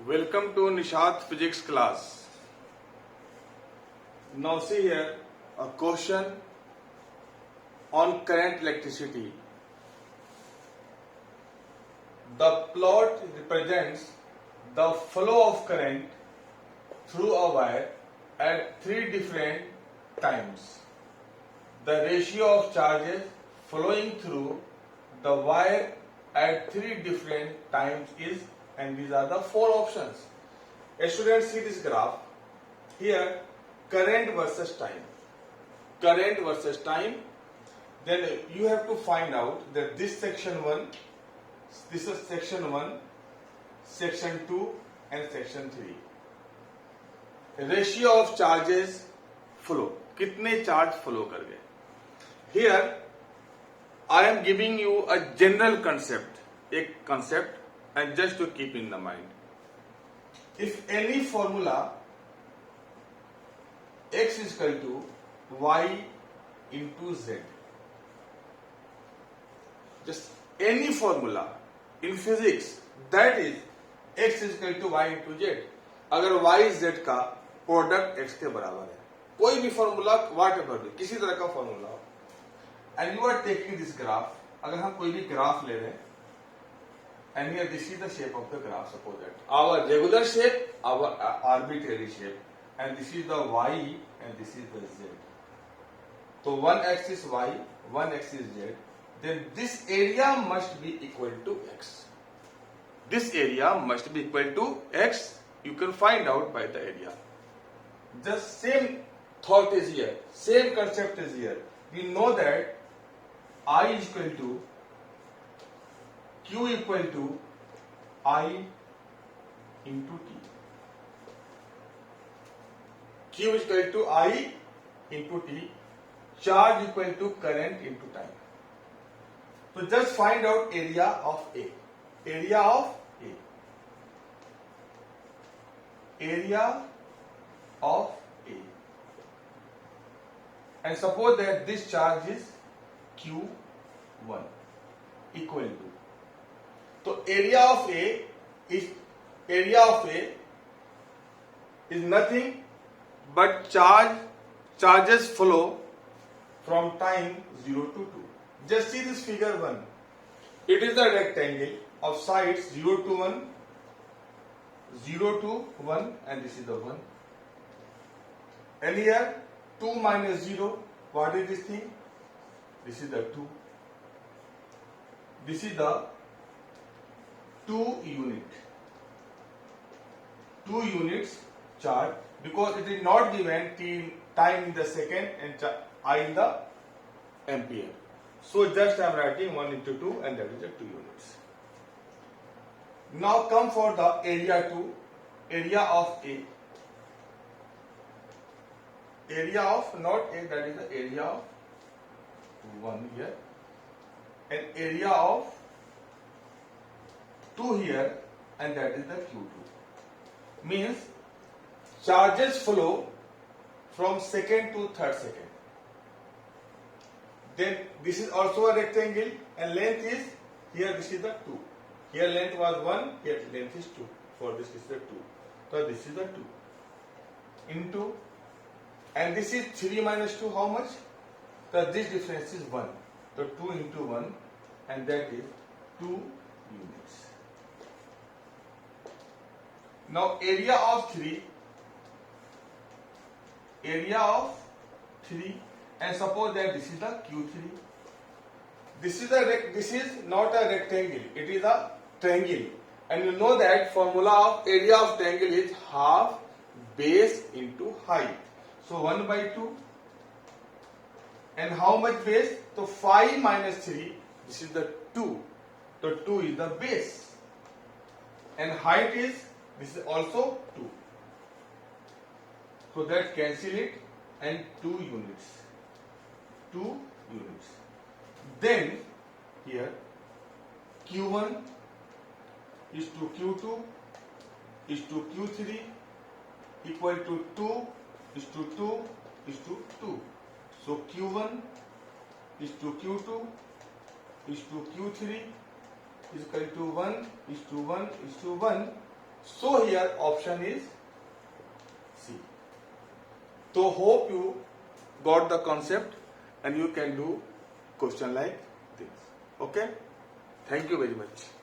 Welcome to Nishat physics class. Now see here a question on current electricity. The plot represents the flow of current through a wire at three different times. The ratio of charges flowing through the wire at three different times is, and these are the four options. Students, see this graph. Here, current versus time. Current versus time. Then you have to find out that this section 1, this is section 1, section 2 and section 3. Ratio of charges flow. कितने charge flow कर गए? Here, I am giving you a general concept, एक concept, and just to keep in the mind. If any formula x is equal to y into z, just any formula in physics that is x is equal to y into z, अगर y z का product x के बराबर है, कोई भी formula वाट ever भी, किसी तरह का formula, and you are taking this graph, अगर हम कोई भी ग्राफ ले रहे हैं, and here this is the shape of the graph, suppose that our regular shape, our arbitrary shape, and this is the y and this is the z. So one axis y, one axis z, then this area must be equal to x. This area must be equal to x. You can find out by the area. The same thought is here, same concept is here. We know that I is equal to Q equal to I into T. Q is equal to I into T. Charge equal to current into time. So just find out area of A. Area of A. Area of A. And suppose that this charge is Q1 equal to. So area of A is nothing but charges flow from time 0 to 2. Just see this figure 1. It is a rectangle of sides 0 to 1, 0 to 1, and this is the 1. And here 2 minus 0, what is this thing? This is the 2. This is the 2 units charge, because it is not given time in the second and I in the ampere. So just I am writing 1 into 2 and that is the 2 units. Now come for the area 2, area of A. Area of not A, that is the area of 1 here, and area of 2 here, and that is the Q2. Means charges flow from second to third second. Then this is also a rectangle and length is, here this is the 2. Here length was 1, here length is 2. For this is the 2. So this is the 2. Into, and this is 3 minus 2, how much? So this difference is 1. So 2 into 1, and that is 2 units. Now area of 3, and suppose that this is the Q3. This is not a rectangle, it is a triangle. And you know that formula of area of triangle is half base into height. So 1 by 2. And how much base? So 5 minus 3, this is the 2. So 2 is the base. And height is, this is also 2. So that cancel it, and 2 units. 2 units. Then here Q1 is to Q2 is to Q3 equal to 2 is to 2 is to 2. So Q1 is to Q2 is to Q3 is equal to 1 is to 1 is to 1, So here option is C. So hope you got the concept and you can do question like this. Okay? Thank you very much.